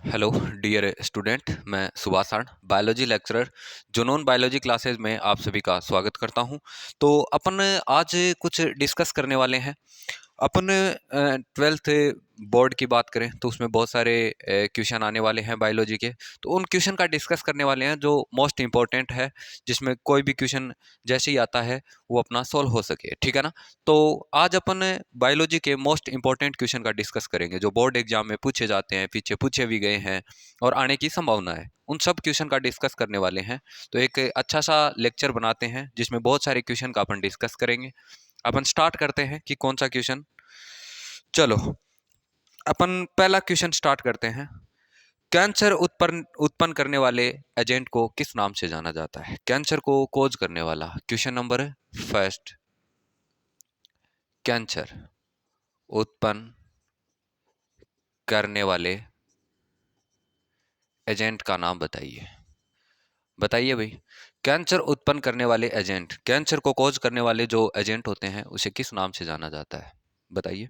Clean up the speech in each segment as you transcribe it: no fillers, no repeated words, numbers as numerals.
Hello dear student, मैं सुभाषण biology lecturer जुनून biology classes में आप सभी का स्वागत करता हूं। तो अपन आज कुछ डिस्कस करने वाले हैं। अपन 12th बोर्ड की बात करें तो उसमें बहुत सारे क्वेश्चन आने वाले हैं बायोलॉजी के। तो उन क्वेश्चन का डिस्कस करने वाले हैं जो मोस्ट इम्पोर्टेंट है, जिसमें कोई भी क्वेश्चन जैसे ही आता है वो अपना सॉल्व हो सके, ठीक है ना। तो आज अपन बायोलॉजी के मोस्ट इम्पोर्टेंट क्वेश्चन का डिस्कस करेंगे जो बोर्ड एग्जाम में पूछे जाते हैं, पीछे पूछे भी गए हैं और आने की संभावना है। उन सब क्वेश्चन का डिस्कस करने वाले हैं। तो एक अच्छा सा लेक्चर बनाते हैं जिसमें बहुत सारे क्वेश्चन का अपन डिस्कस करेंगे। अपन स्टार्ट करते हैं कि कौन सा क्वेश्चन। चलो, अपन पहला क्वेश्चन स्टार्ट करते हैं। कैंसर उत्पन्न उत्पन्न करने वाले एजेंट को किस नाम से जाना जाता है? कैंसर को कोज करने वाला। क्वेश्चन नंबर फर्स्ट, कैंसर उत्पन्न करने वाले एजेंट का नाम बताइए। बताइए भाई, कैंसर उत्पन्न करने वाले एजेंट, कैंसर को कोज करने वाले जो एजेंट होते हैं उसे किस नाम से जाना जाता है? बताइए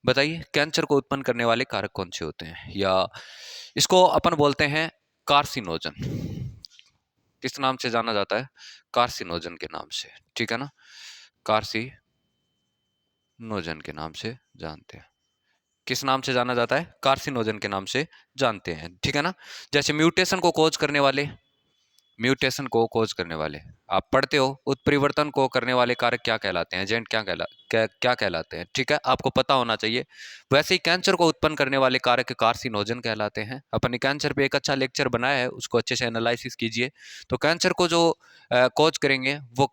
बताइए, कैंसर को उत्पन्न करने वाले कारक कौन से होते हैं? या इसको अपन बोलते हैं कार्सिनोजन। किस नाम से जाना जाता है? कार्सिनोजन के नाम से, ठीक है ना। कार्सिनोजन के नाम से जानते हैं। किस नाम से जाना जाता है? कार्सिनोजन के नाम से जानते हैं, ठीक है ना। जैसे म्यूटेशन को कोज करने वाले, म्यूटेशन को कोज करने वाले आप पढ़ते हो, उत्परिवर्तन को करने वाले कारक क्या कहलाते हैं? एजेंट क्या कहलाते हैं? ठीक है, आपको पता होना चाहिए। वैसे ही कैंसर को उत्पन्न करने वाले कारक कार्सिनोजन कहलाते हैं। अपन ने कैंसर पे एक अच्छा लेक्चर बनाया है, उसको अच्छे से एनालिसिस कीजिए। तो कैंसर को जो कोज करेंगे वो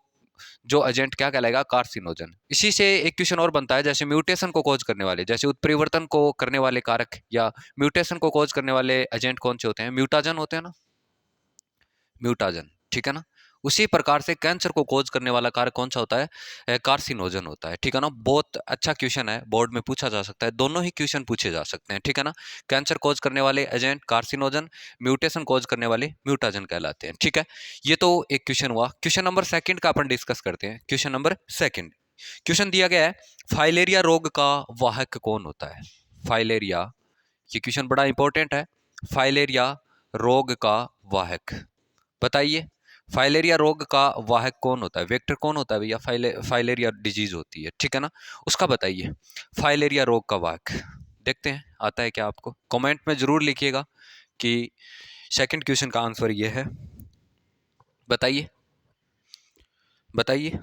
जो एजेंट क्या कहलाएगा? कार्सिनोजन। इसी से एक क्वेश्चन और बनता है, जैसे म्यूटेशन को कोज करने वाले, जैसे उत्परिवर्तन को करने वाले कारक या म्यूटेशन को कोज करने वाले एजेंट कौन से होते हैं? म्यूटाजन होते हैं ना, म्यूटाजन, ठीक है ना। उसी प्रकार से कैंसर को कोज करने वाला कारक कौन सा होता है? कार्सिनोजन होता है, ठीक है ना। बहुत अच्छा क्वेश्चन है, बोर्ड में पूछा जा सकता है, दोनों ही क्वेश्चन पूछे जा सकते हैं, ठीक है ना। कैंसर कोज करने वाले एजेंट कार्सिनोजन, म्यूटेशन कोज करने वाले म्यूटाजन कहलाते हैं, ठीक है। ये तो एक क्वेश्चन हुआ। क्वेश्चन नंबर सेकंड का अपन डिस्कस करते हैं। क्वेश्चन नंबर सेकंड, क्वेश्चन दिया गया है, फाइलेरिया रोग का वाहक कौन होता है? फाइलेरिया, ये क्वेश्चन बड़ा इंपॉर्टेंट है। फाइलेरिया रोग का वाहक बताइए। फाइलेरिया रोग का वाहक कौन होता है? वेक्टर कौन होता है भैया? फाइलेरिया डिजीज होती है, ठीक है ना। उसका बताइए फाइलेरिया रोग का वाहक। देखते हैं आता है क्या आपको। कमेंट में जरूर लिखिएगा कि सेकंड क्वेश्चन का आंसर ये है। बताइए बताइए,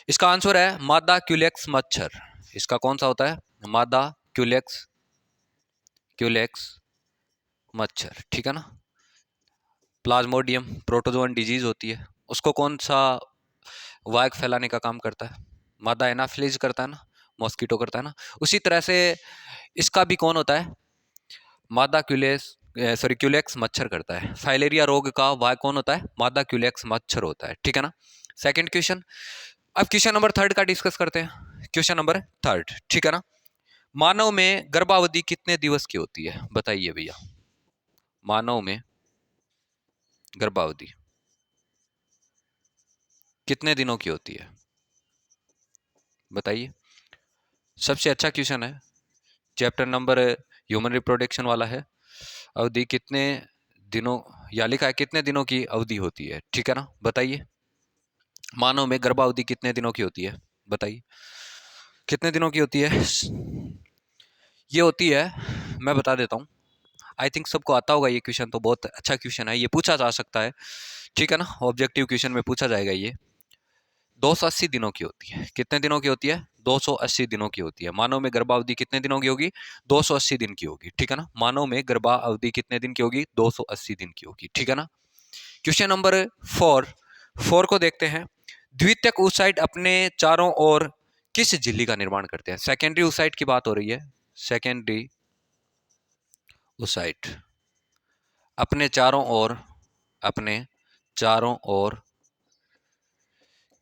इसका आंसर है मादा क्यूलेक्स मच्छर। इसका कौन सा होता है? मादा क्यूलेक्स क्यूलेक्स मच्छर, ठीक है ना। प्लाज्मोडियम प्रोटोजोअन डिजीज होती है, उसको कौन सा वायक फैलाने का काम करता है? मादा एनाफिलीज करता है ना, मॉस्किटो करता है ना। उसी तरह से इसका भी कौन होता है? मादा क्यूलेक्स मच्छर करता है। फाइलेरिया रोग का वायक कौन होता है? मादा क्यूलेक्स मच्छर होता है, ठीक है ना। Second question. अब क्वेश्चन नंबर थर्ड का डिस्कस करते हैं। क्वेश्चन नंबर थर्ड, ठीक है ना। मानव में गर्भावधि कितने दिवस की होती है? बताइए भैया, मानव में गर्भावधि कितने दिनों की होती है? बताइए। सबसे अच्छा क्वेश्चन है, चैप्टर नंबर ह्यूमन रिप्रोडक्शन वाला है। अवधि कितने दिनों, या लिखा है कितने दिनों की अवधि होती है, ठीक है ना। बताइए, मानव में गर्भावधि कितने दिनों की होती है? बताइए कितने दिनों की होती है? ये होती है, मैं बता देता हूँ। आई थिंक सबको आता होगा ये क्वेश्चन, तो बहुत अच्छा क्वेश्चन है, ये पूछा जा सकता है, ठीक है ना। ऑब्जेक्टिव क्वेश्चन में पूछा जाएगा ये। 280 दिनों की होती है। कितने दिनों की होती है? 280 दिनों की होती है। मानव में गर्भावधि कितने दिनों की होगी? 280 दिन की होगी, ठीक है ना। मानव में गर्भावधि कितने दिन की होगी? 280 दिन की होगी, ठीक है ना। क्वेश्चन नंबर फोर, फोर को देखते हैं। द्वितीयक oocyte अपने चारों ओर किस झिल्ली का निर्माण करते हैं? सेकेंडरी oocyte की बात हो रही है। सेकेंडरी oocyte अपने चारों ओर, अपने चारों ओर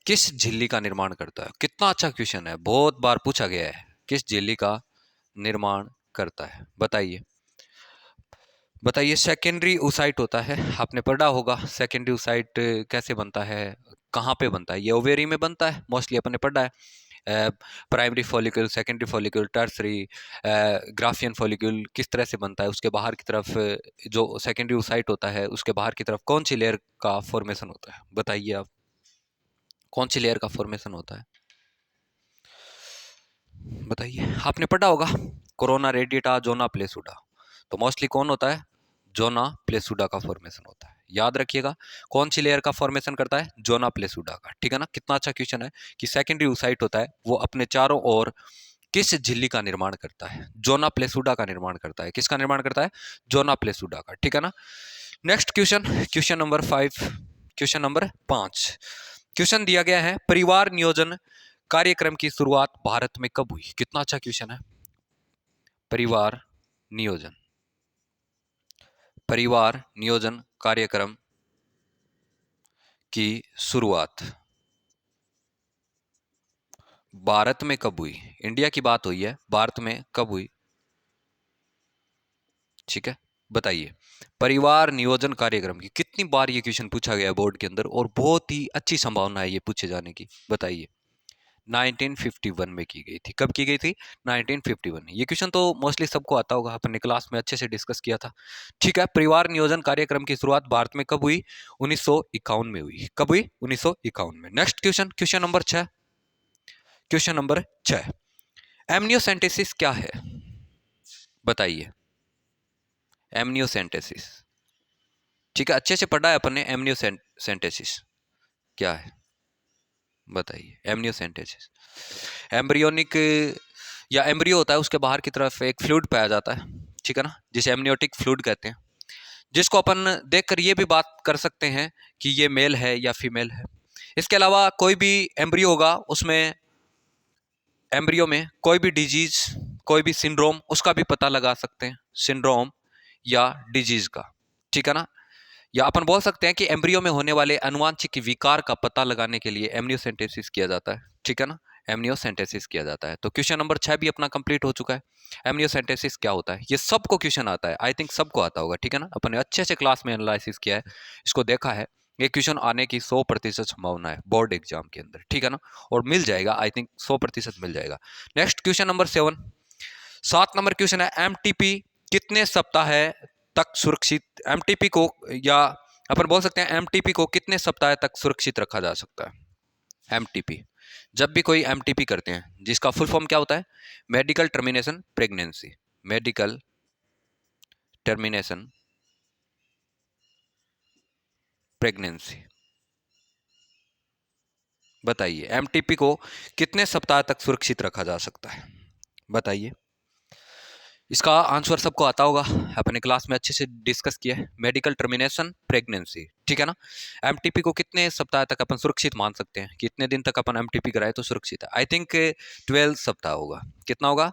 किस झिल्ली का निर्माण करता है? कितना अच्छा क्वेश्चन है, बहुत बार पूछा गया है। किस झिल्ली का निर्माण करता है? बताइए बताइए। सेकेंडरी oocyte होता है, आपने पढ़ा होगा सेकेंडरी oocyte कैसे बनता है, कहाँ पे बनता है? ये ओवेरी में बनता है मोस्टली, अपने पढ़ा है। Primary follicle, secondary follicle, tertiary, Graafian follicle किस तरह से बनता है, उसके बाहर की तरफ जो सेकेंडरी ओसाइट होता है उसके बाहर की तरफ कौन सी लेयर का फॉर्मेशन होता है, बताइए आप, कौन सी लेयर का फॉर्मेशन होता है, बताइए। आपने पढ़ा होगा कोरोना रेडिएटा, जोना प्लेसुडा, तो मोस्टली कौन होता है, जोना प्लेसुडा का फॉर्मेशन होता है। याद रखिएगा कौन सी लेयर का फॉर्मेशन करता है, जोना प्लेसुडा का, ठीक है ना। कितना अच्छा क्वेश्चन है कि सेकेंडरी ओसाइट होता है वो अपने चारों ओर किस झिल्ली का निर्माण करता है, जोना प्लेसुडा का निर्माण करता है। किसका निर्माण करता है, जोना प्लेसुडा का, ठीक है ना। Next question, question number 5, question number 5, question दिया गया है परिवार नियोजन कार्यक्रम की शुरुआत भारत में कब हुई। कितना अच्छा क्वेश्चन है, परिवार नियोजन, परिवार नियोजन कार्यक्रम की शुरुआत भारत में कब हुई। इंडिया की बात हुई है, भारत में कब हुई, ठीक है, बताइए। परिवार नियोजन कार्यक्रम की, कितनी बार ये क्वेश्चन पूछा गया बोर्ड के अंदर और बहुत ही अच्छी संभावना है ये पूछे जाने की, बताइए। 1951 में की गई थी। कब की गई थी, 1951। ये क्वेश्चन तो मोस्टली सबको आता होगा, अपने क्लास में अच्छे से डिस्कस किया था, ठीक है। परिवार नियोजन कार्यक्रम की शुरुआत भारत में कब हुई, 1951 में हुई। कब हुई, 1951 में। Next question, question number 6, question number 6, amniocentesis क्या है, बताइए। एमनियोसेंटेसिस, ठीक है, अच्छे से पढ़ा है अपन ने। एमनियोसेंटेसिस क्या है, बताइए। एमनियोसेंटेसिस, एम्ब्रियोनिक या एम्ब्रियो होता है, उसके बाहर की तरफ एक फ्लूइड पाया जाता है, ठीक है ना, जिसे एमनियोटिक फ्लूइड कहते हैं, जिसको अपन देखकर ये भी बात कर सकते हैं कि ये मेल है या फीमेल है। इसके अलावा कोई भी एम्ब्रियो होगा उसमें, एम्ब्रियो में कोई भी डिजीज, कोई भी सिंड्रोम, उसका भी पता लगा सकते हैं, सिंड्रोम या डिजीज का, ठीक है ना। या अपन बोल सकते हैं कि एम्ब्रियो में होने वाले अनुवांशिक विकार का पता लगाने के लिए एमनियोसेंटेसिस किया जाता है, ठीक है ना, एमनियोसेंटेसिस किया जाता है। तो क्वेश्चन नंबर 6 भी अपना कंप्लीट हो चुका है। एमनियोसेंटेसिस क्या होता है, ये सबको क्वेश्चन आता है, आई थिंक सबको आता होगा, ठीक है ना। अपन ने अच्छे से क्लास में एनालिसिस किया है, इसको देखा है, ये क्वेश्चन आने की 100% संभावना है बोर्ड एग्जाम के अंदर, ठीक है ना, और मिल जाएगा, आई थिंक 100% मिल जाएगा। Next question number 7, 7 number question है, एमटीपी कितने सप्ताह तक सुरक्षित, एमटीपी को, या अपन बोल सकते हैं एमटीपी को कितने सप्ताह तक सुरक्षित रखा जा सकता है। एमटीपी, जब भी कोई एमटीपी करते हैं, जिसका फुल फॉर्म क्या होता है, medical termination pregnancy, medical termination pregnancy, बताइए एमटीपी को कितने सप्ताह तक सुरक्षित रखा जा सकता है, बताइए। इसका आंसर सबको आता होगा, अपने क्लास में अच्छे से डिस्कस किया है, मेडिकल टर्मिनेशन प्रेगनेंसी, ठीक है ना। एमटीपी को कितने सप्ताह तक अपन सुरक्षित मान सकते हैं, कितने दिन तक अपन एमटीपी कराए तो सुरक्षित है, आई थिंक 12 सप्ताह होगा। कितना होगा,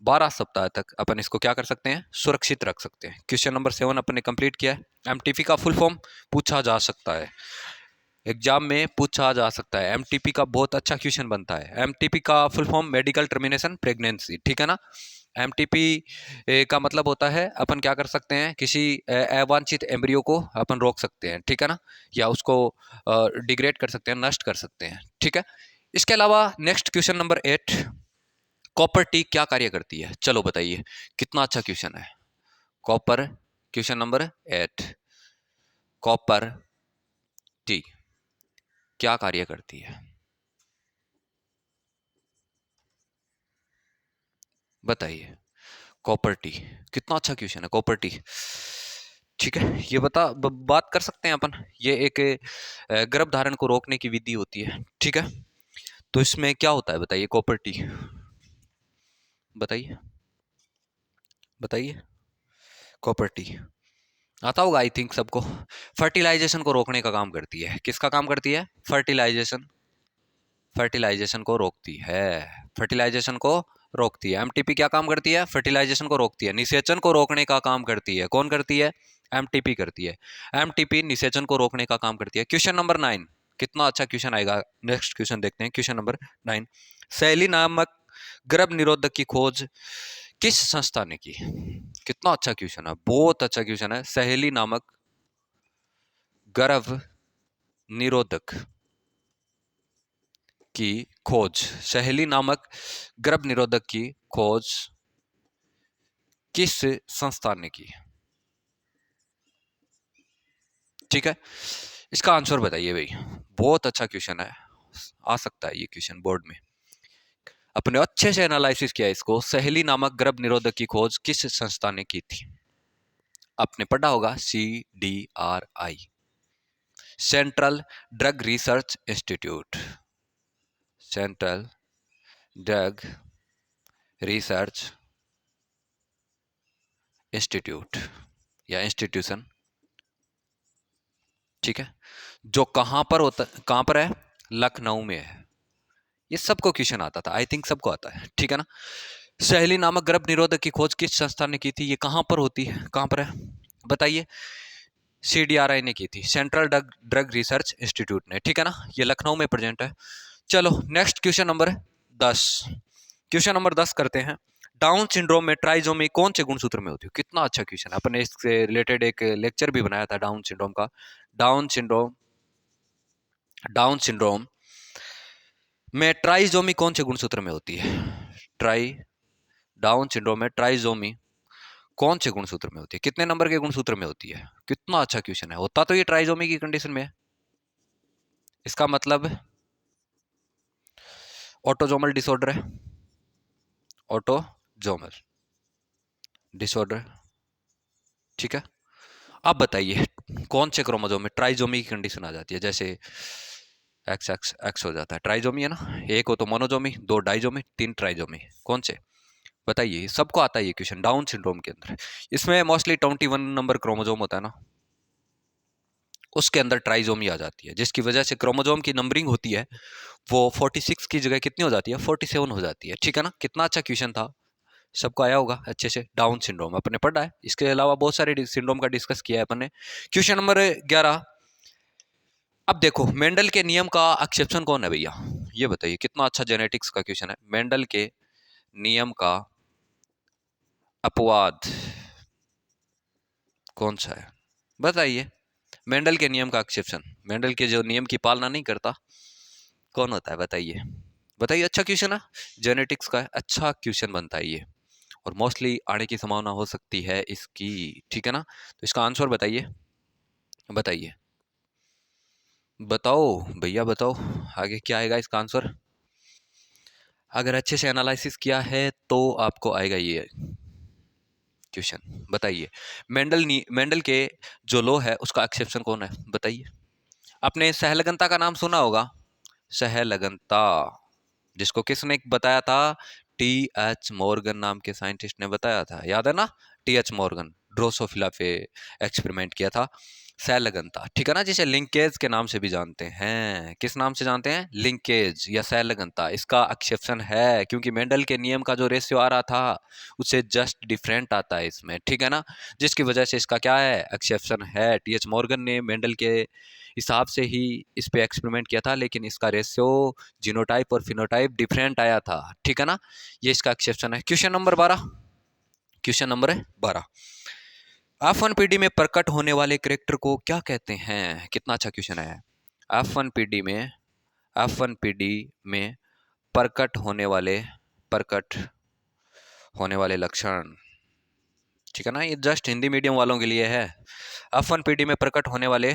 12 सप्ताह तक अपन इसको क्या कर सकते हैं, सुरक्षित रख सकते हैं। क्वेश्चन नंबर 7 अपन ने कंप्लीट किया है। एमटीपी का फुल फॉर्म पूछा जा सकता है, एग्जाम में पूछा जा सकता है, एमटीपी का बहुत अच्छा क्वेश्चन बनता है। एमटीपी का full form medical termination pregnancy, ठीक है ना। एमटीपी का मतलब होता है अपन क्या कर सकते हैं, किसी अवांछित एम्ब्रियो को अपन रोक सकते हैं, ठीक है ना, या उसको डिग्रेड कर सकते हैं, नष्ट कर सकते हैं, ठीक है। इसके अलावा next question number 8, copper T क्या कार्य करती है, चलो बताइए। कितना अच्छा क्वेश्चन है, copper, question number 8, copper T क्या कार्य करती है, बताइए। कॉपर टी, कितना अच्छा क्वेश्चन है, कॉपर टी, ठीक है। ये बात कर सकते हैं अपन, ये एक गर्भ धारण को रोकने की विधि होती है, ठीक है। तो इसमें क्या होता है, बताइए, कॉपर टी, बताइए, बताइए। कॉपर टी आता होगा आई थिंक सबको, फर्टिलाइजेशन को रोकने का काम करती है। किसका काम करती है, फर्टिलाइजेशन, फर्टिलाइजेशन को रोकती है, फर्टिलाइजेशन को रोकती है। एमटीपी क्या काम करती है, फर्टिलाइजेशन को रोकती है, निषेचन को रोकने का काम करती है। कौन करती है, एमटीपी करती है। एमटीपी निषेचन को रोकने का काम करती है। क्वेश्चन नंबर 9, कितना अच्छा क्वेश्चन आएगा, नेक्स्ट क्वेश्चन देखते हैं, क्वेश्चन नंबर 9, सैली नामक गर्भ निरोधक की खोज किस संस्था ने की। कितना अच्छा क्वेश्चन है, बहुत अच्छा क्वेश्चन है। सहेली नामक गर्भ निरोधक की खोज, सहेली नामक गर्भ निरोधक की खोज किस संस्था ने की? ठीक है, इसका आंसर बताइए भाई। बहुत अच्छा क्वेश्चन है, आ सकता है ये क्वेश्चन बोर्ड में। अपने अच्छे से एनालिसिस किया इसको। सहेली नामक गर्भ निरोधक की खोज किस संस्था ने की थी? आपने पढ़ा होगा CDRI, central drug research institute. Central drug research institute या इंस्टीट्यूशन, ठीक है, जो कहां पर होता, कहां पर है? लखनऊ में है। ये सबको क्वेश्चन आता था, आई थिंक सबको आता है, ठीक है ना। सहेली नामक गर्भ निरोधक की खोज किस संस्था ने की थी? ये कहां पर होती है, कहां पर है बताइए? CDRI ने की थी, सेंट्रल ड्रग रिसर्च इंस्टीट्यूट ने, ठीक है ना। ये लखनऊ में प्रेजेंट है। चलो next question number 10। Question number 10 करते हैं। डाउन सिंड्रोम में ट्राइजोमी कौन से गुणसूत्र में होती है? कितना अच्छा क्वेश्चन है, अपने इससे रिलेटेड एक लेक्चर भी बनाया था डाउन सिंड्रोम का। डाउन सिंड्रोम डाउन सिंड्रोम में ट्राइजोमी कौन से गुणसूत्र में होती है? ट्राई डाउन सिंड्रोम में ट्राइजोमी कौन से गुणसूत्र में होती है? कितने नंबर के गुणसूत्र में होती है? कितना अच्छा क्वेश्चन है। होता तो ये ट्राइजोमी की कंडीशन में है। इसका मतलब ऑटोजोमल डिसऑर्डर है, ऑटोजोमल डिसऑर्डर, ठीक है। अब बताइए कौन से क्रोमोसोम में ट्राइजोमी की कंडीशन आ जाती है? जैसे एक्स एक्स एक्स हो जाता है, ट्राइजोमी है ना। एक हो तो मोनोजोमी, दो डाइजोमी, तीन ट्राइजोमी, कौन से बताइए? सबको आता है ये क्वेश्चन डाउन सिंड्रोम के अंदर। इसमें मोस्टली 21 नंबर क्रोमोसोम होता है ना, उसके अंदर ट्राइजोमी आ जाती है, जिसकी वजह से क्रोमोसोम की नंबरिंग होती है वो 46 की जगह कितनी हो जाती है? 47 हो जाती है, ठीक है ना। कितना अच्छा क्वेश्चन था, सबको आया होगा अच्छे से। डाउन सिंड्रोम अपने पढ़ा है, इसके अलावा बहुत सारे सिंड्रोम का डिस्कस किया है अपन ने। Question number 11। अब देखो मेंडल के नियम का एक्सेप्शन कौन है भैया? ये बताइए, कितना अच्छा जेनेटिक्स का क्वेश्चन है। मेंडल के नियम का अपवाद कौन सा है बताइए? मेंडल के नियम का एक्सेप्शन, मेंडल के जो नियम की पालना नहीं करता, कौन होता है बताइए? बताइए, अच्छा क्वेश्चन है, जेनेटिक्स का है, अच्छा क्वेश्चन बनता है ये, और मोस्टली आने की संभावना हो सकती है इसकी, ठीक है ना। तो इसका आंसर बताइए, बताइए, बताओ भैया बताओ, आगे क्या आएगा इसका आंसर? अगर अच्छे से एनालिसिस किया है तो आपको आएगा ये क्वेश्चन। बताइए, मेंडल के जो लॉ है उसका एक्सेप्शन कौन है बताइए? आपने सहलगनता का नाम सुना होगा, सहलगनता, जिसको किसने बताया था? TH मॉर्गन नाम के साइंटिस्ट ने बताया था, याद है ना। TH मॉर्गन ड्रोसोफिला पे एक्सपेरिमेंट किया था। सहलगनता, ठीक है ना, जिसे लिंकेज के नाम से भी जानते हैं। किस नाम से जानते हैं? लिंकेज या सहलगनता। इसका एक्सेप्शन है क्योंकि मेंडल के नियम का जो रेशियो आ रहा था उससे जस्ट डिफरेंट आता है इसमें, ठीक है ना, जिसकी वजह से इसका क्या है? एक्सेप्शन है। TH मॉर्गन ने मेंडल के हिसाब से ही इस पे एक्सपेरिमेंट किया था, लेकिन इसका रेशियो जीनोटाइप और फिनोटाइप डिफरेंट आया था, ठीक है ना। ये इसका एक्सेप्शन है। Question number 12। Question number 12। F1PD में प्रकट होने वाले कैरेक्टर को क्या कहते हैं? कितना अच्छा क्वेश्चन है। F1PD में F1PD में प्रकट होने वाले लक्षण, ठीक है ना, ये जस्ट हिंदी मीडियम वालों के लिए है। F1PD में प्रकट होने वाले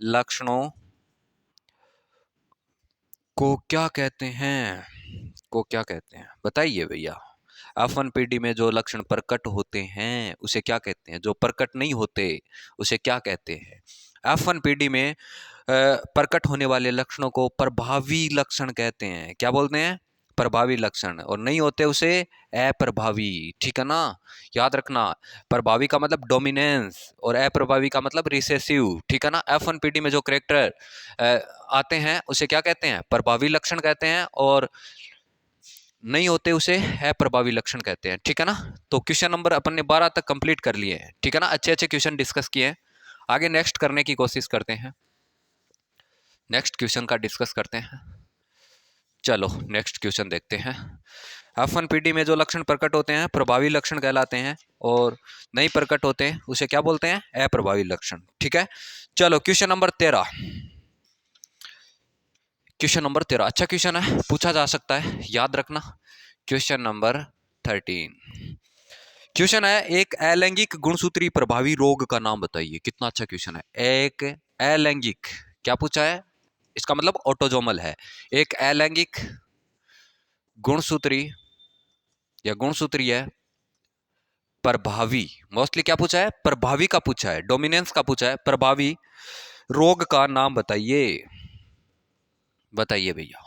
लक्षणों को क्या कहते हैं? को क्या कहते हैं बताइए भैया? F1PD में जो लक्षण प्रकट होते हैं उसे क्या कहते हैं? जो प्रकट नहीं होते उसे क्या कहते हैं? F1PD में प्रकट होने वाले लक्षणों को प्रभावी लक्षण कहते हैं। क्या बोलते हैं? प्रभावी लक्षण। और नहीं होते उसे अप्रभावी, ठीक है ना, याद रखना। प्रभावी का मतलब डोमिनेंस और अप्रभावी का मतलब रिसेसिव, ठीक है ना। F1PD में जो करेक्टर आते हैं उसे क्या कहते हैं? प्रभावी लक्षण कहते हैं, और नहीं होते उसे अप्रभावी लक्षण कहते हैं, ठीक है ना। तो क्वेश्चन नंबर अपन ने 12 तक कंप्लीट कर लिए हैं, ठीक है ना। अच्छे अच्छे क्वेश्चन डिस्कस किए हैं, आगे नेक्स्ट करने की कोशिश करते हैं। नेक्स्ट क्वेश्चन का डिस्कस करते हैं। चलो नेक्स्ट क्वेश्चन देखते हैं। F1PD में जो लक्षण प्रकट होते हैं प्रभावी लक्षण कहलाते हैं, और नहीं प्रकट होते हैं उसे क्या बोलते हैं? अप्रभावी लक्षण, ठीक है। चलो क्वेश्चन नंबर 13। क्वेश्चन नंबर 13 अच्छा क्वेश्चन है, पूछा जा सकता है, याद रखना। क्वेश्चन नंबर 13 क्वेश्चन है, एक अलैंगिक गुणसूत्री प्रभावी रोग का नाम बताइए। कितना अच्छा क्वेश्चन है। एक अलैंगिक, क्या पूछा है, इसका मतलब ऑटोजोमल है। एक अलैंगिक गुणसूत्री या गुणसूत्रीय प्रभावी, मोस्टली क्या पूछा है, प्रभावी का पूछा है, डोमिनेंस का पूछा है, प्रभावी रोग का नाम बताइए। बताइए भैया,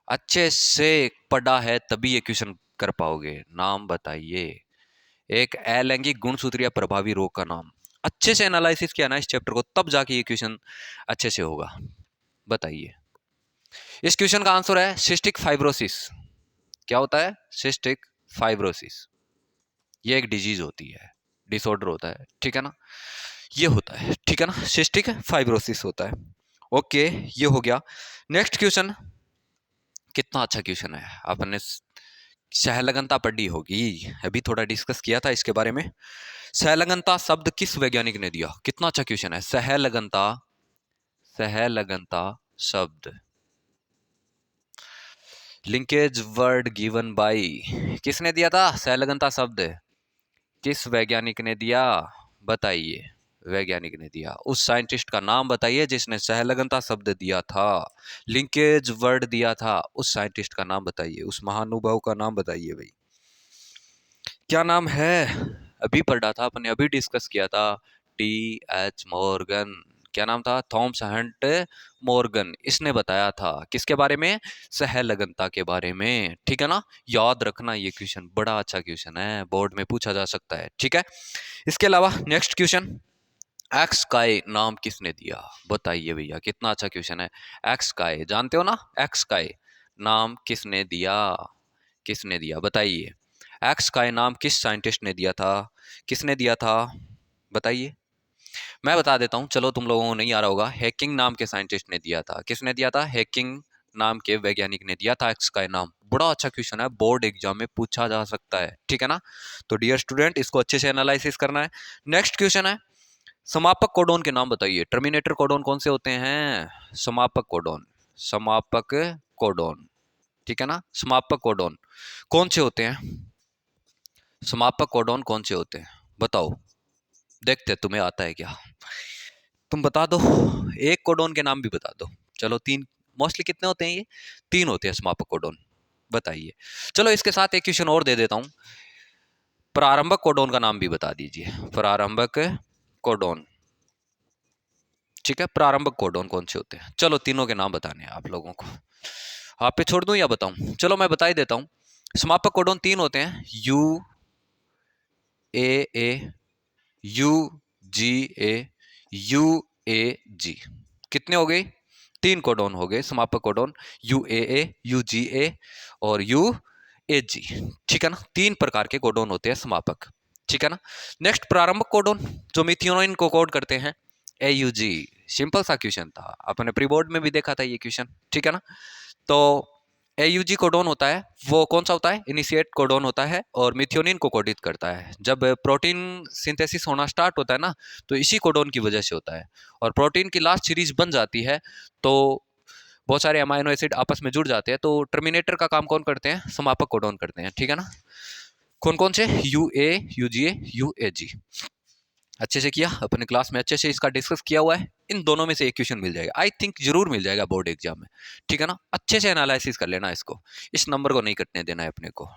अच्छे से पढ़ा है तभी ये क्वेश्चन कर पाओगे। नाम बताइए, एक अलैंगिक गुणसूत्रीय प्रभावी रोग का नाम। अच्छे से एनालिसिस किया ना इस चैप्टर को, तब जाके ये क्वेश्चन अच्छे से होगा। बताइए, इस क्वेश्चन का आंसर है सिस्टिक फाइब्रोसिस। क्या होता है, सिस्टिक फाइब्रोसिस। ये एक डिजीज होती है, डिसऑर्डर होता है, ठीक है ना, ये होता है, ठीक है ना, सिस्टिक फाइब्रोसिस होता है। ओके, ये हो गया। नेक्स्ट क्वेश्चन, कितना अच्छा क्वेश्चन है, आपने सहलगनता पढ़ी होगी, अभी थोड़ा डिस्कस किया था इसके बारे में। सहलगनता शब्द किस वैज्ञानिक ने दिया। कितना अच्छा क्वेश्चन है। सहलगनता, सहलगनता शब्द, लिंकेज वर्ड गिवन बाय, किसने दिया था सहलगनता शब्द, किस वैज्ञानिक ने दिया। बताइए, वैज्ञानिक ने दिया, उस साइंटिस्ट का नाम बताइए जिसने सहलगनता शब्द दिया था, लिंकेज वर्ड दिया था, उस साइंटिस्ट का नाम बताइए, उस महानुभाव का नाम बताइए भाई, क्या नाम है। अभी पढ़ा था अपने, अभी डिस्कस किया था, टी एच मॉर्गन। क्या नाम था, थॉमस हंट मॉर्गन। इसने बताया था किसके बारे में, सहलगनता के बारे में, ठीक है ना। याद रखना, ये क्वेश्चन बड़ा अच्छा क्वेश्चन है, बोर्ड में पूछा जा सकता है, ठीक है। इसके अलावा नेक्स्ट क्वेश्चन, एक्स काय नाम किसने दिया। बताइए भैया, कितना अच्छा क्वेश्चन है। एक्स काय जानते हो ना, एक्स काय नाम किसने दिया, किसने दिया बताइए। एक्स काय नाम किस साइंटिस्ट ने दिया था, किसने दिया था, बताइए। मैं बता देता हूं, चलो तुम लोगों को नहीं आ रहा होगा। हैकिंग नाम के साइंटिस्ट ने दिया था। किसने दिया था, हैकिंग नाम के वैज्ञानिक ने दिया था एक्स काय नाम। बड़ा अच्छा क्वेश्चन है, बोर्ड एग्जाम में पूछा जा सकता है, ठीक है ना। तो डियर स्टूडेंट, इसको अच्छे से एनालिसिस करना है। नेक्स्ट क्वेश्चन है, समापक कोडोन के नाम बताइए। टर्मिनेटर कोडोन कौन से होते हैं, समापक कोडोन, समापक कोडोन, ठीक है ना। समापक कोडोन कौन से होते हैं, समापक कोडोन कौन से होते हैं, बताओ, देखते तुम्हें आता है क्या। तुम बता दो, एक कोडोन के नाम भी बता दो। चलो तीन, मोस्टली कितने होते हैं ये, तीन होते हैं समापक कोडोन, बताइए। चलो इसके साथ एक क्वेश्चन और दे देता हूं, प्रारंभक कोडोन का नाम भी बता दीजिए। प्रारंभक कोडोन, ठीक है, प्रारंभिक कोडोन कौन से होते हैं। चलो तीनों के नाम बताने हैं आप लोगों को, आप पे छोड़ दूं या बताऊं, चलो मैं बता ही देता हूं। समापक कोडोन तीन होते हैं, U A, U G A, U A G. कितने हो गए, तीन कोडोन हो गए समापक codon, U A, U G A और यू ए जी, ठीक है ना। तीन प्रकार के कोडोन होते हैं समापक, ठीक है ना। नेक्स्ट प्रारंभिक कोडोन, जो मिथियोनिन को कोड करते हैं, ए यू जी। सिंपल सा क्वेश्चन था, आपने प्री बोर्ड में भी देखा था ये क्वेश्चन, ठीक है ना। तो एयूजी कोडोन होता है, वो कौन सा होता है, इनिशिएट कोडोन होता है, और मिथियोनिन को कोडित करता है। जब प्रोटीन सिंथेसिस होना स्टार्ट होता है ना, तो इसी कोडोन की वजह से होता है, और प्रोटीन की लास्ट सीरीज बन जाती है, तो बहुत सारे अमाइनो एसिड आपस में जुड़ जाते हैं, तो टर्मिनेटर का काम कौन करते हैं, समापक कोडोन करते हैं, ठीक है ना। कौन कौन से, U A, U G A, U A G. अच्छे से किया, अपने क्लास में अच्छे से इसका डिस्कस किया हुआ है। इन दोनों में से एक क्वेश्चन मिल जाएगा, आई थिंक जरूर मिल जाएगा बोर्ड एग्जाम में, ठीक है ना। अच्छे से एनालिसिस कर लेना इसको, इस नंबर को नहीं कटने देना है अपने को,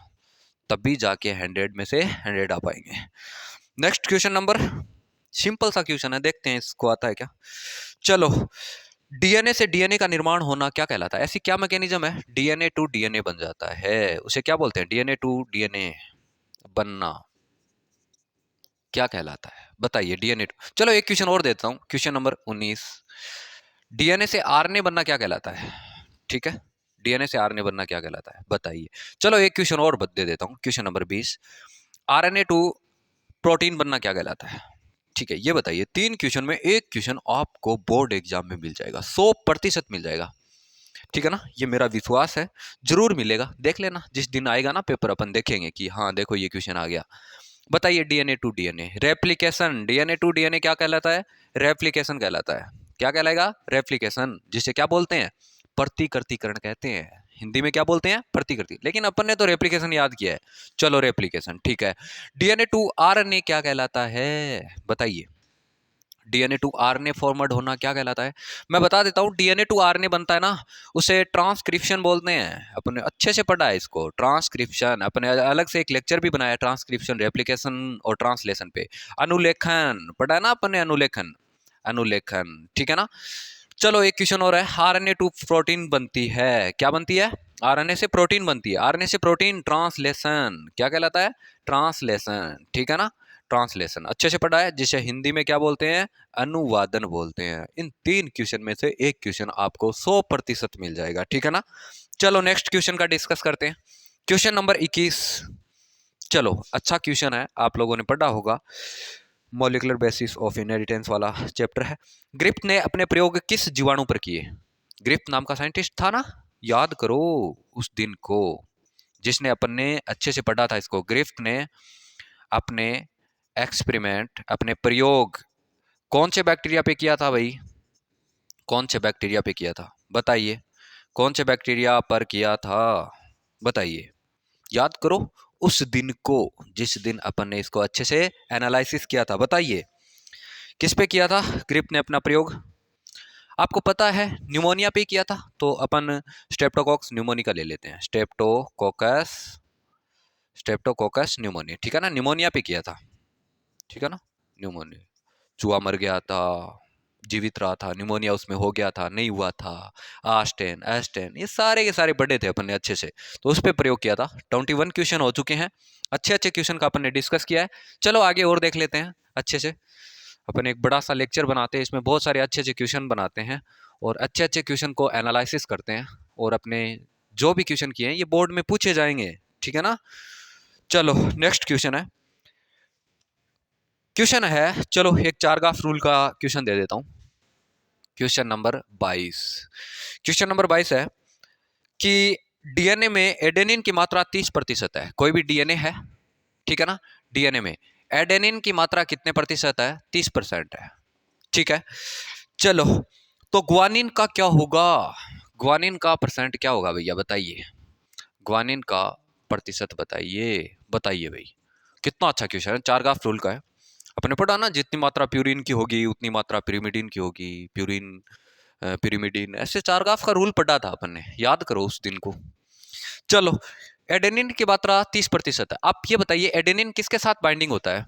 तभी जाके 100 में से 100 आ पाएंगे। नेक्स्ट क्वेश्चन नंबर, सिंपल सा क्वेश्चन है, देखते हैं इसको आता है क्या। चलो, डीएनए से डीएनए का निर्माण होना क्या कहलाता है, ऐसी क्या मैकेनिज्म है, डीएनए टू डीएनए बन जाता है, उसे क्या बोलते हैं, डीएनए टू डीएनए बनना क्या कहलाता है, बताइए। डीएनए, चलो एक क्वेश्चन और देता हूं, क्वेश्चन नंबर 19, डीएनए से आरएनए बनना क्या कहलाता है, ठीक है। डीएनए से आरएनए बनना क्या कहलाता है, बताइए। चलो एक क्वेश्चन और दे देता हूं, question number 20, RNA to protein बनना क्या कहलाता है, ठीक है। ये बताइए, तीन क्वेश्चन में एक क्वेश्चन आपको बोर्ड एग्जाम में मिल जाएगा, 100% मिल जाएगा, ठीक है ना। ये मेरा विश्वास है, जरूर मिलेगा, देख लेना, जिस दिन आएगा ना पेपर, अपन देखेंगे कि हाँ देखो ये क्वेश्चन आ गया। बताइए, DNA to DNA replication, DNA to DNA क्या कहलाता है, रेप्लिकेशन कहलाता है। क्या कहलाएगा, रेप्लिकेशन, जिसे क्या बोलते हैं, प्रतिकृतिकरण कहते हैं। हिंदी में क्या बोलते हैं? प्रतिकृति। लेकिन अपन ने तो रेप्लिकेशन याद किया है। चलो रेप्लिकेशन ठीक है। डीएनए टू आरएनए क्या कहलाता है? बताइए। डीएनए टू आरएनए फॉर्मेट होना क्या कहलाता है? मैं बता देता हूं, डीएनए टू आरएनए बनता है ना, उसे ट्रांसक्रिप्शन बोलते हैं। अपने अच्छे से पढ़ा है इसको, ट्रांसक्रिप्शन। अपने अलग से एक लेक्चर भी बनाया ट्रांसक्रिप्शन, रेप्लिकेशन और ट्रांसलेशन पे। अनुलेखन पढ़ा है ना अपन ने, अनुलेखन, अनुलेखन, ठीक है ना। चलो एक क्वेश्चन और है। आरएनए टू प्रोटीन बनती है, क्या बनती है? आरएनए से प्रोटीन बनती है। आरएनए से प्रोटीन, ट्रांसलेशन क्या कहलाता है? ट्रांसलेशन, ठीक है ना। ट्रांसलेशन अच्छे से पढ़ा है, जिसे हिंदी में क्या बोलते हैं? अनुवादन बोलते हैं। इन 3 क्वेश्चन में से एक क्वेश्चन आपको 100% मिल जाएगा, ठीक है ना। चलो नेक्स्ट क्वेश्चन का डिस्कस करते हैं। Question number 21। चलो अच्छा क्वेश्चन है, आप लोगों ने पढ़ा होगा, मॉलिक्यूलर बेसिस ऑफ इनहेरिटेंस वाला चैप्टर है। ग्रिफ्ट ने अपने प्रयोग किस जीवाणु पर किए? ग्रिफ्ट नाम का साइंटिस्ट था ना, याद करो उस दिन को, जिसने अपन ने अच्छे से पढ़ा था इसको। ग्रिफ्ट ने अपने एक्सपेरिमेंट, अपने प्रयोग कौन से बैक्टीरिया पे किया था भाई? कौन से बैक्टीरिया पे किया था? बताइए, कौन से बैक्टीरिया पर किया था? बताइए, याद करो उस दिन को, जिस दिन अपन ने इसको अच्छे से एनालिसिस किया था। बताइए किस पे किया था ग्रिफ्ट ने अपना प्रयोग? आपको पता है न्यूमोनिया पे किया था, तो अपन स्ट्रेप्टोकोकस न्यूमोनिका ले लेते हैं। स्ट्रेप्टोकोकस, स्ट्रेप्टोकोकस न्यूमोनिया, ठीक है ना। न्यूमोनिया पे किया था, ठीक है ना। न्यूमोनिया, चूहा मर गया था, जीवित रहा था, न्यूमोनिया उसमें हो गया था, नहीं हुआ था, आस्टेन एस्टेन, ये सारे के सारे बड़े थे अपन ने अच्छे से, तो उस पर प्रयोग किया था। 21 क्वेश्चन हो चुके हैं, अच्छे अच्छे क्वेश्चन का अपन ने डिस्कस किया है। चलो आगे और देख लेते हैं अच्छे से। अपन एक बड़ा सा लेक्चर बनाते हैं, इसमें बहुत सारे अच्छे अच्छे क्वेश्चन बनाते हैं और अच्छे अच्छे क्वेश्चन को एनालिसिस करते हैं, और अपने जो भी क्वेश्चन किए हैं ये बोर्ड में पूछे जाएंगे, ठीक है ना। चलो नेक्स्ट क्वेश्चन है, क्वेश्चन है, चलो एक चारगाफ रूल का क्वेश्चन दे देता हूं। Question number 22। क्वेश्चन नंबर 22 है कि डीएनए में एडेनिन की मात्रा 30% है। कोई भी डीएनए है, ठीक है ना, डीएनए में एडेनिन की मात्रा कितने प्रतिशत है? 30% है, ठीक है। चलो तो ग्वानिन का क्या होगा? ग्वानिन का परसेंट क्या होगा भैया? बताइए, ग्वानिन का प्रतिशत बताइए, बताइए भाई। कितना अच्छा क्वेश्चन है, चारगाफ रूल का है। अपने पढ़ा ना, जितनी मात्रा प्यूरिन की होगी उतनी मात्रा pyrimidine की होगी, प्यूरिन pyrimidine, ऐसे चारगाफ का रूल पढ़ा था अपन ने, याद करो उस दिन को। चलो एडेनिन की मात्रा 30% है। आप ये बताइए एडेनिन किसके साथ बाइंडिंग होता है?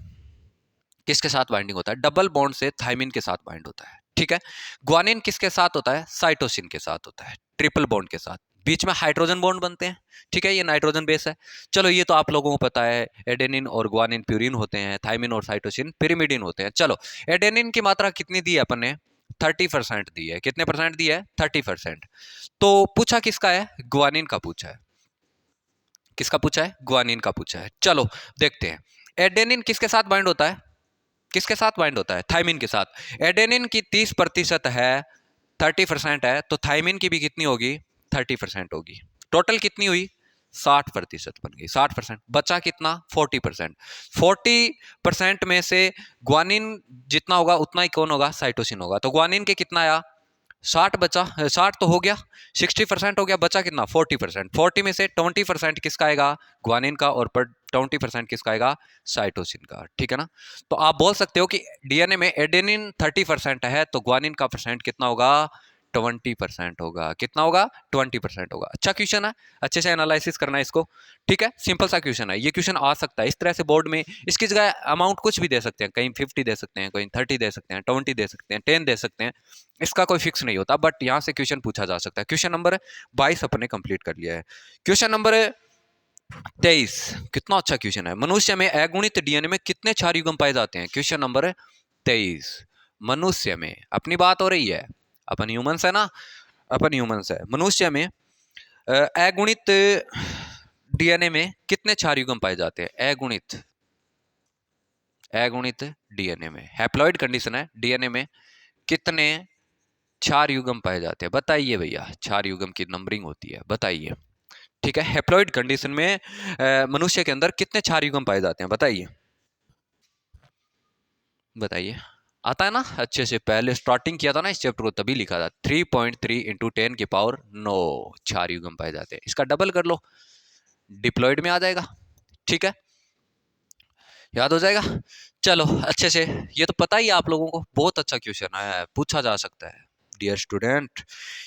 किसके साथ बाइंडिंग होता है? डबल बॉन्ड से थाइमिन के साथ बाइंड होता है, ठीक है। ग्वानिन किसके साथ होता है? साइटोसिन के साथ होता है, ट्रिपल बॉन्ड के साथ, बीच में हाइड्रोजन बॉन्ड बनते हैं, ठीक है, ये नाइट्रोजन बेस है। चलो ये तो आप लोगों को पता है, एडेनिन और ग्वानिन प्यूरिन होते हैं, थाइमिन और साइटोसिन pyrimidine होते हैं। चलो एडेनिन की मात्रा कितनी दी है अपन ने? 30% दी है। कितने परसेंट दी है? 30%। तो पूछा किसका है? ग्वानिन का पूछा है। किसका पूछा है? ग्वानिन का पूछा है। चलो देखते हैं, एडेनिन किसके साथ बाइंड होता है? किसके साथ बाइंड होता है? थाइमिन के साथ। एडेनिन की 30% है, 30% है, तो थाइमिन की भी कितनी होगी? 30% होगी। टोटल कितनी हुई? 60% बन गई। 60% बचा कितना? 40%। 40% में से ग्वानिन जितना होगा उतना ही कौन होगा? साइटोसिन होगा। तो ग्वानिन के कितना आया? 60 बचा, 60 तो हो गया, 60% हो गया, बचा कितना? 40%। 40 में से 20% किसका आएगा? ग्वानिन का, और 20% किसका आएगा? साइटोसिन का, ठीक है ना। तो आप बोल सकते हो कि डीएनए में एडेनिन 30% है, तो ग्वानिन का परसेंट कितना होगा? 20% होगा। कितना होगा? 20% होगा। अच्छा क्वेश्चन है, अच्छे से एनालिसिस करना है इसको, ठीक है। सिंपल सा क्वेश्चन है, ये क्वेश्चन आ सकता है इस तरह से बोर्ड में। इसकी जगह अमाउंट कुछ भी दे सकते हैं, कहीं 50 दे सकते हैं, कहीं 30 दे सकते हैं, 20 दे सकते हैं, 10 दे सकते हैं, इसका कोई फिक्स नहीं होता, बट यहां से क्वेश्चन पूछा जा सकता है। क्वेश्चन नंबर 22 अपने कंप्लीट कर लिया है। क्वेश्चन नंबर 23, कितना अच्छा क्वेश्चन है। मनुष्य में अगुणित डीएनए में कितने क्षार युग्म पाए जाते हैं? Question number 23। मनुष्य में, अपनी बात हो रही है, अपन ह्यूमंस है ना, अपन ह्यूमंस है। मनुष्य में अगुणित डीएनए में कितने क्षार युग्म पाए जाते हैं? अगुणित, अगुणित डीएनए में, हैप्लॉइड कंडीशन है, डीएनए में कितने क्षार युग्म पाए जाते हैं? बताइए भैया, क्षार युग्म की नंबरिंग होती है, बताइए, ठीक है। हैप्लॉइड कंडीशन में मनुष्य के अंदर कितने क्षार युग्म पाए जाते हैं? बताइए, बताइए। आता है ना अच्छे से? पहले स्टार्टिंग किया था ना इस चैप्टर को, तभी लिखा था 3.3 इंटू 10⁻9 4 युग्म पाए जाते हैं। इसका डबल कर लो, डिप्लॉयड में आ जाएगा। ठीक है, याद हो जाएगा। चलो अच्छे से, ये तो पता ही है आप लोगों को, बहुत अच्छा क्वेश्चन आया है, पूछा जा सकता है डियर स्टूडेंट,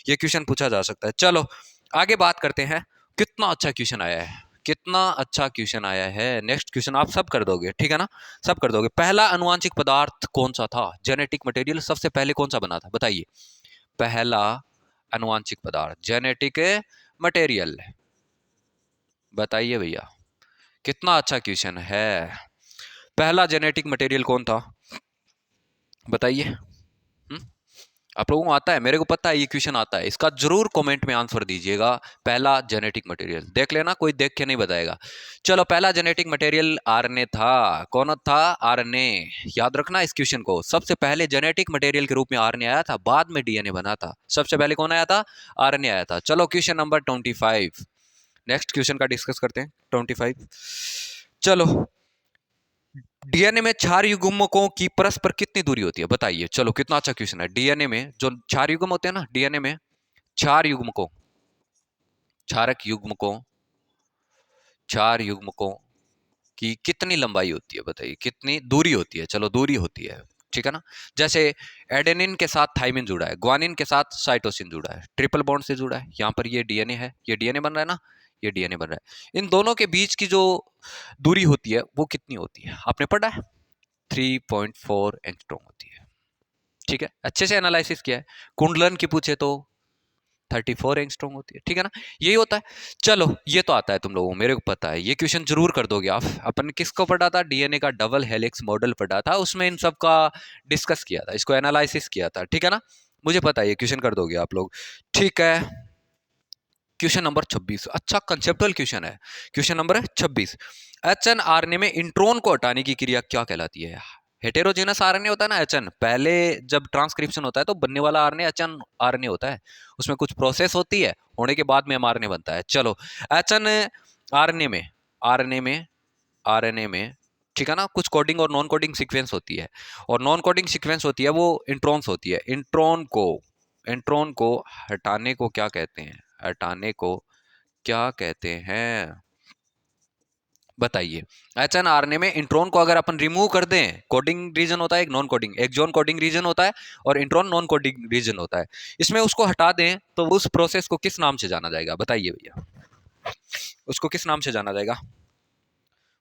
ये क्वेश्चन पूछा जा सकता है। चलो आगे बात करते हैं, कितना अच्छा क्वेश्चन आया है, कितना अच्छा क्वेश्चन आया है। नेक्स्ट क्वेश्चन आप सब कर दोगे, ठीक है ना? सब कर दोगे। पहला अनुवांशिक पदार्थ कौन सा था? जेनेटिक मटेरियल सबसे पहले कौन सा बना था, बताइए? पहला अनुवांशिक पदार्थ जेनेटिक मटेरियल, बताइए भैया। कितना अच्छा क्वेश्चन है। पहला जेनेटिक मटेरियल कौन था, बताइए। आप लोगों को आता है? मेरे को पता है ये क्वेश्चन आता है, इसका जरूर कमेंट में आंसर दीजिएगा। पहला जेनेटिक मटेरियल देख लेना, कोई देख के नहीं बताएगा। चलो पहला जेनेटिक मटेरियल आरएनए था। कौन था? आरएनए। याद रखना इस क्वेश्चन को, सबसे पहले जेनेटिक मटेरियल के रूप में आरएनए आया था, बाद में डीएनए बना था। सबसे पहले कौन आया था? आरएनए आया था। चलो क्वेश्चन नंबर 25, नेक्स्ट क्वेश्चन का डिस्कस करते हैं। 25, चलो डीएनए में 4 युग्मकों की परस्पर कितनी दूरी होती है, बताइए। चलो कितना अच्छा क्वेश्चन है। डीएनए में जो 4 युग्म होते हैं ना, डीएनए में 4 युग्मकों, क्षारक युग्मकों, 4 युग्मकों की कितनी लंबाई होती है, बताइए कितनी दूरी होती है। चलो दूरी होती है, ठीक है ना? जैसे एडेनिन के साथ थाइमिन जुड़ा है, ग्वानिन के साथ साइटोसिन जुड़ा है, ट्रिपल बॉन्ड से जुड़ा है। यहाँ पर ये डीएनए है, ये डीएनए बन रहा है ना, ये डीएनए बन रहा है। इन दोनों के बीच की जो दूरी होती है वो कितनी होती है, आपने पढ़ा है? 3.4 एंगस्ट्रॉम होती है। ठीक है, अच्छे से एनालिसिस किया है। कुंडलन की पूछे तो 34 एंगस्ट्रॉम होती है, ठीक है ना? यही होता है। चलो ये तो आता है तुम लोगों को, मेरे को पता है, ये क्वेश्चन जरूर कर दोगे आप। अपन किसको पढ़ा था? डीएनए का डबल हेलिक्स मॉडल पढ़ा था, उसमें इन सब का डिस्कस किया था, इसको एनालिसिस किया था, ठीक है ना? मुझे पता है ये क्वेश्चन कर दोगे आप लोग। ठीक है, क्वेश्चन नंबर 26, अच्छा कंसेप्चुअल क्वेश्चन है। क्वेश्चन नंबर 26, एचएन आरएनए में इंट्रोन को हटाने की क्रिया क्या कहलाती है? हेटेरोजेनस आरएनए होता है ना एचएन, पहले जब ट्रांसक्रिप्शन होता है तो बनने वाला आरएनए एचएन आरएनए होता है, उसमें कुछ प्रोसेस होती है, होने के बाद में एमआरएनए बनता है। चलो एचएन आरएनए में, आरएनए में, आरएनए में, ठीक है ना, कुछ कोडिंग और नॉन कोडिंग सीक्वेंस होती है, और नॉन कोडिंग सीक्वेंस होती है वो इंट्रॉन्स होती है। इंट्रॉन को हटाने को क्या कहते हैं? हटाने को क्या कहते हैं, बताइए। एचएनआरएनए में इंट्रॉन को अगर अपन रिमूव कर दें, कोडिंग रीजन होता है एक, नॉन कोडिंग, एक जोन कोडिंग रीजन होता है और इंट्रॉन नॉन कोडिंग रीजन होता है, इसमें उसको हटा दें तो उस प्रोसेस को किस नाम से जाना जाएगा, बताइए भैया? उसको किस नाम से जाना जाएगा,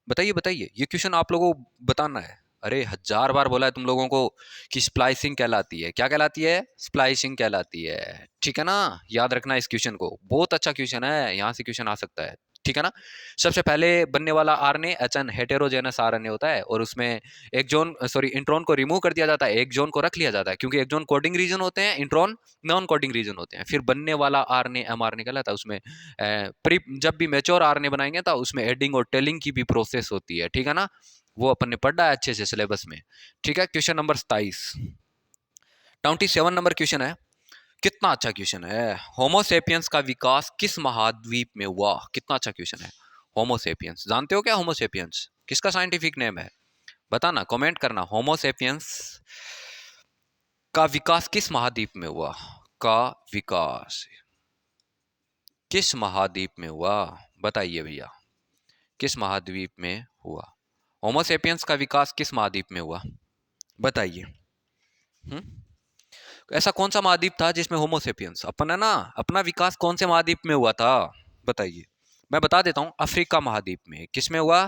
बताइए बताइए। ये क्वेश्चन आप लोगों को बताना है। अरे 1000 बार बोला है तुम लोगों को कि स्प्लाइसिंग कहलाती है, क्या कहलाती है? स्प्लाइसिंग कहलाती है, ठीक है ना? याद रखना इस क्वेश्चन को, बहुत अच्छा क्वेश्चन है, यहां से क्वेश्चन आ सकता है, ठीक है ना? सबसे पहले बनने वाला आरएनए एचएन हेटेरोजेनस आरएनए होता है, और उसमें एक जोन सॉरी इंट्रॉन को रिमूव कर दिया जाता है, एक जोन को रख लिया जाता है, क्योंकि एक जोन कोडिंग रीजन होते हैं, इंट्रॉन नॉन कोडिंग रीजन होते हैं। फिर बनने वाला आरएनए एमआरएनए कहलाता है। उसमें जब भी मेच्योर आरएनए बनाएंगे तो उसमें एडिंग और टेलिंग की भी प्रोसेस होती है, ठीक है ना? वो अपन ने पढ़ा है अच्छे से सिलेबस में, ठीक है? क्वेश्चन नंबर 27, 27 नंबर क्वेश्चन है, कितना अच्छा क्वेश्चन है। होमोसेपियंस का विकास किस महाद्वीप में हुआ? कितना अच्छा क्वेश्चन है। होमोसेपियंस जानते हो क्या? होमोसेपियंस किसका साइंटिफिक नेम है, बताना, कमेंट करना। होमोसेपियंस का विकास किस महाद्वीप में हुआ? का विकास किस महाद्वीप में हुआ, बताइए भैया, किस महाद्वीप में हुआ? होमोसेपियंस का विकास किस महाद्वीप में हुआ, बताइए। हम्म, ऐसा कौन सा महाद्वीप था जिसमें होमोसेपियंस, अपन है ना, अपना विकास कौन से महाद्वीप में हुआ था, बताइए? मैं बता देता हूं, अफ्रीका महाद्वीप में। किस में हुआ?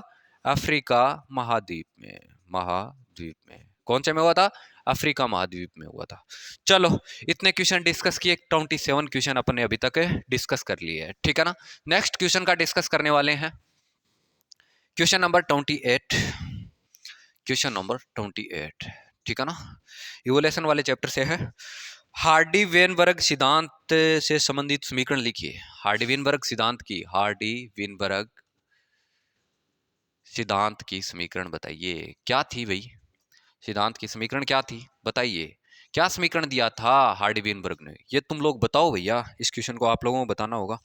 अफ्रीका महाद्वीप में, महाद्वीप में। कौन से में हुआ था? अफ्रीका महाद्वीप में हुआ था। चलो इतने क्वेश्चन डिस्कस किए, 27 क्वेश्चन अपन ने अभी तक डिस्कस कर लिए है, ठीक है ना? नेक्स्ट क्वेश्चन का डिस्कस करने वाले हैं, क्वेश्चन नंबर 28, क्वेश्चन नंबर 28, ठीक है ना? इवोल्यूशन वाले चैप्टर से है। हार्डी वेनबर्ग सिद्धांत से संबंधित समीकरण लिखिए। हार्डी वेनबर्ग सिद्धांत की, हार्डी वेनबर्ग सिद्धांत की समीकरण बताइए, क्या थी भाई? सिद्धांत की समीकरण क्या थी, बताइए? क्या समीकरण दिया था हार्डी वेनबर्ग ने, ये तुम लोग बताओ भैया। इस क्वेश्चन को आप लोगों को बताना होगा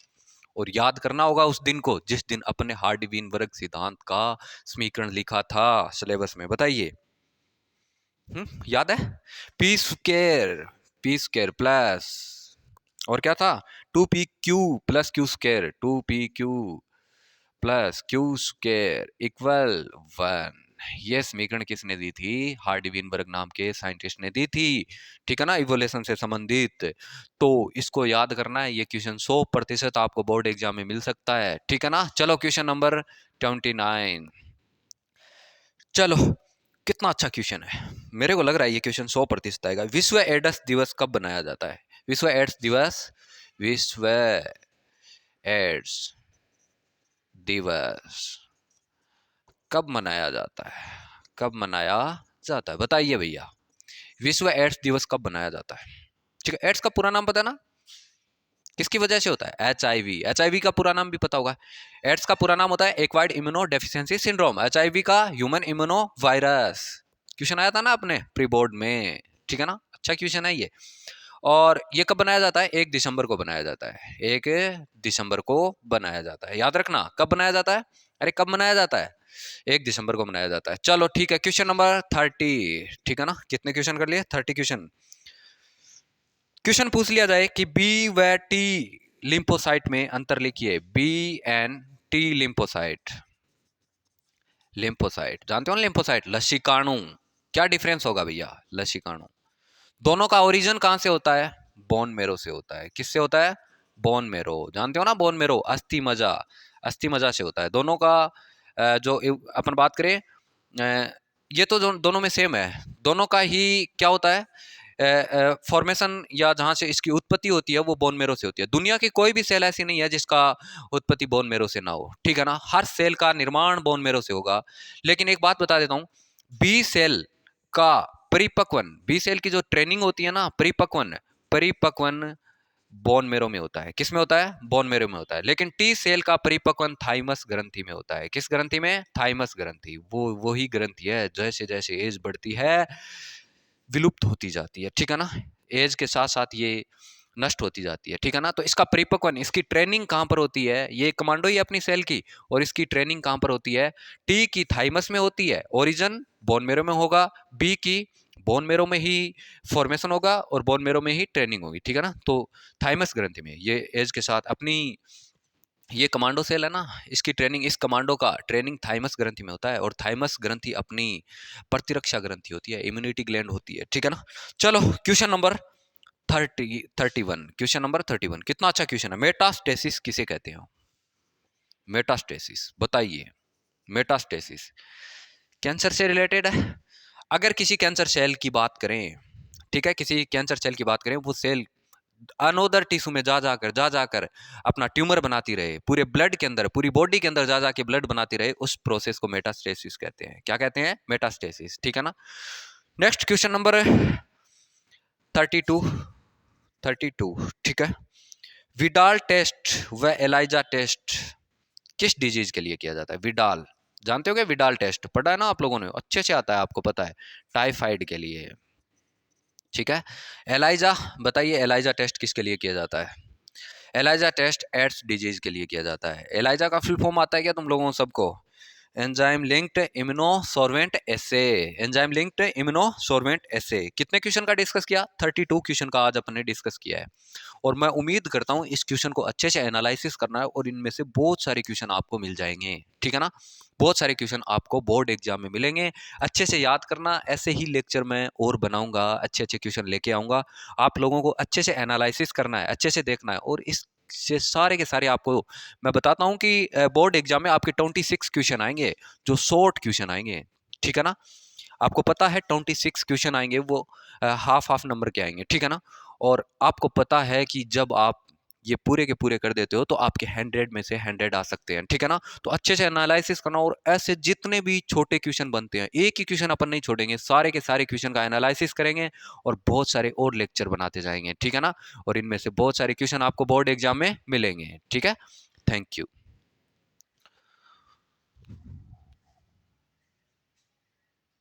और याद करना होगा उस दिन को जिस दिन अपने हार्डी वेनबर्ग सिद्धांत का समीकरण लिखा था सिलेबस में, बताइए। याद है? पी स्क्वायर प्लस, और क्या था, 2pq plus Q square, 2pq plus Q square equal 1। ये समीकरण किसने दी थी? हार्डी विनबर्ग नाम के साइंटिस्ट ने दी थी, ठीक है ना, इवोल्यूशन से संबंधित। तो इसको याद करना है, ये क्वेश्चन 100% आपको बोर्ड एग्जाम में मिल सकता है, ठीक है ना। चलो क्वेश्चन नंबर 29। चलो, कितना अच्छा क्वेश्चन है, मेरे को लग रहा है ये क्वेश्चन 100% आएगा। विश्व एड्स दिवस कब बनाया जाता है? विश्व एड्स दिवस, विश्व एड्स दिवस कब मनाया जाता है? कब मनाया जाता है, बताइए भैया। विश्व एड्स दिवस कब मनाया जाता है? ठीक है, एड्स का पूरा नाम पता है ना, किसकी वजह से होता है? HIV। HIV का पूरा नाम भी पता होगा। एड्स का पूरा नाम होता है acquired immuno deficiency syndrome. HIV का ह्यूमन इम्यूनो वायरस। क्वेश्चन आया था ना अपने प्री बोर्ड में, ठीक है ना, अच्छा क्वेश्चन है ये। और ये कब बनाया जाता है? 1 दिसंबर को बनाया जाता है, 1 दिसंबर को बनाया जाता है, याद रखना कब बनाया जाता है। अरे कब मनाया जाता है? 1 दिसंबर को मनाया जाता है। चलो ठीक है, क्वेश्चन नंबर 30, ठीक है ना, कितने क्वेश्चन कर लिए? 30 क्वेश्चन। क्वेश्चन पूछ लिया जाए कि बी व टी लिम्फोसाइट में अंतर लिखिए। B and T lymphocyte, lymphocyte जानते हो ना, लिम्फोसाइट लसीकाणु, क्या डिफरेंस होगा भैया? लसीकाणु, दोनों का ओरिजिन कहां से होता है? बोन मेरो से होता है। किससे होता है? बोन मेरो, जानते हो ना, बोन मेरो, अस्थि मज्जा, अस्थि मज्जा से होता है दोनों का। जो अपन बात करें, ये तो दोनों में सेम है, दोनों का ही क्या होता है, फॉर्मेशन या जहां से इसकी उत्पत्ति होती है वो बोन मेरो से होती है। दुनिया की कोई भी सेल ऐसी नहीं है जिसका उत्पत्ति बोन मेरो से ना हो, ठीक है ना, हर सेल का निर्माण बोन मेरो से होगा। लेकिन एक बात बता देता हूं, बी सेल का परिपक्वन, बी सेल की जो ट्रेनिंग होती है ना, परिपक्वन, परिपक्वन बोन मेरो में होता है। किस में होता है? बोन मेरो में होता है। लेकिन टी सेल का परिपक्वन थाइमस ग्रंथि में होता है। किस ग्रंथि में? थाइमस ग्रंथि। वो वही ग्रंथि है जैसे जैसे एज बढ़ती है विलुप्त होती जाती है, ठीक है ना, एज के साथ साथ ये नष्ट होती जाती है, ठीक है ना। तो इसका परिपक्वन, इसकी ट्रेनिंग कहां पर होती है? ये कमांडो ही अपनी सेल की, और इसकी ट्रेनिंग कहां पर होती है? टी की थाइमस में होती है, ओरिजिन बोन मेरो में होगा। बी की बोन मेरो में ही फॉर्मेशन होगा और बोन मेरो में ही ट्रेनिंग होगी, ठीक है ना। तो थाइमस ग्रंथि में ये एज के साथ अपनी, ये कमांडो सेल है ना, इसकी ट्रेनिंग, इस कमांडो का ट्रेनिंग थाइमस ग्रंथि में होता है, और थाइमस ग्रंथि अपनी प्रतिरक्षा ग्रंथि होती है, इम्यूनिटी ग्लैंड होती है, ठीक है ना। चलो क्वेश्चन नंबर 31, क्वेश्चन नंबर 31, कितना अच्छा क्वेश्चन है। मेटास्टेसिस किसे कहते हैं? मेटास्टेसिस बताइए। मेटास्टेसिस कैंसर से रिलेटेड है। अगर किसी कैंसर सेल की बात करें, ठीक है, किसी कैंसर सेल की बात करें, वो सेल अनोदर टिश्यू में जा जाकर अपना ट्यूमर बनाती रहे, पूरे ब्लड के अंदर, पूरी बॉडी के अंदर जा जाके ब्लड बनाती रहे, उस प्रोसेस को मेटास्टेसिस कहते हैं। क्या कहते हैं? मेटास्टेसिस, ठीक है ना। नेक्स्ट क्वेश्चन नंबर 32, 32, ठीक है। विडाल टेस्ट व एलाइजा टेस्ट किस डिजीज के लिए किया जाता है? विडाल, जानते हो क्या? विडाल टेस्ट पढ़ा है ना आप लोगों ने, अच्छे से आता है, आपको पता है, टाइफाइड के लिए, ठीक है। एलाइजा, बताइए एलाइजा टेस्ट किसके लिए किया जाता है? एलाइजा टेस्ट एड्स डिजीज के लिए किया जाता है। एलाइजा का फुल फॉर्म आता है क्या तुम लोगों सबको? एंजाइम लिंक्ड इम्यूनोसॉर्वेंट एसे, एंजाइम लिंक्ड इम्यूनोसॉर्वेंट एसे। कितने क्वेश्चन का डिस्कस किया? 32 क्वेश्चन का आज अपन ने डिस्कस किया है, और मैं उम्मीद करता हूं इस क्वेश्चन को अच्छे से एनालिसिस करना है, और इनमें से बहुत सारे क्वेश्चन आपको मिल जाएंगे, ठीक है ना, बहुत सारे क्वेश्चन आपको बोर्ड एग्जाम में मिलेंगे। अच्छे से याद करना, ऐसे ही लेक्चर मैं और बनाऊंगा, अच्छे अच्छे क्वेश्चन लेके आऊंगा, आप लोगों को अच्छे से एनालिसिस करना है, अच्छे से देखना है, और इस से सारे के सारे आपको मैं बताता हूं कि बोर्ड एग्जाम में आपके 26 क्वेश्चन आएंगे, जो शॉर्ट क्वेश्चन आएंगे, ठीक है ना। आपको पता है 26 क्वेश्चन आएंगे, वो हाफ हाफ नंबर के आएंगे, ठीक है ना। और आपको पता है कि जब आप ये पूरे के पूरे कर देते हो तो आपके 100 में से 100 आ सकते हैं, ठीक है ना। तो अच्छे से एनालिसिस करना, और ऐसे जितने भी छोटे क्वेश्चन बनते हैं, एक ही क्वेश्चन अपन नहीं छोड़ेंगे, सारे के सारे क्वेश्चन का एनालिसिस करेंगे, और बहुत सारे और लेक्चर बनाते जाएंगे, ठीक है ना। और इनमें से बहुत सारे क्वेश्चन आपको बोर्ड एग्जाम में मिलेंगे, ठीक है। Thank you.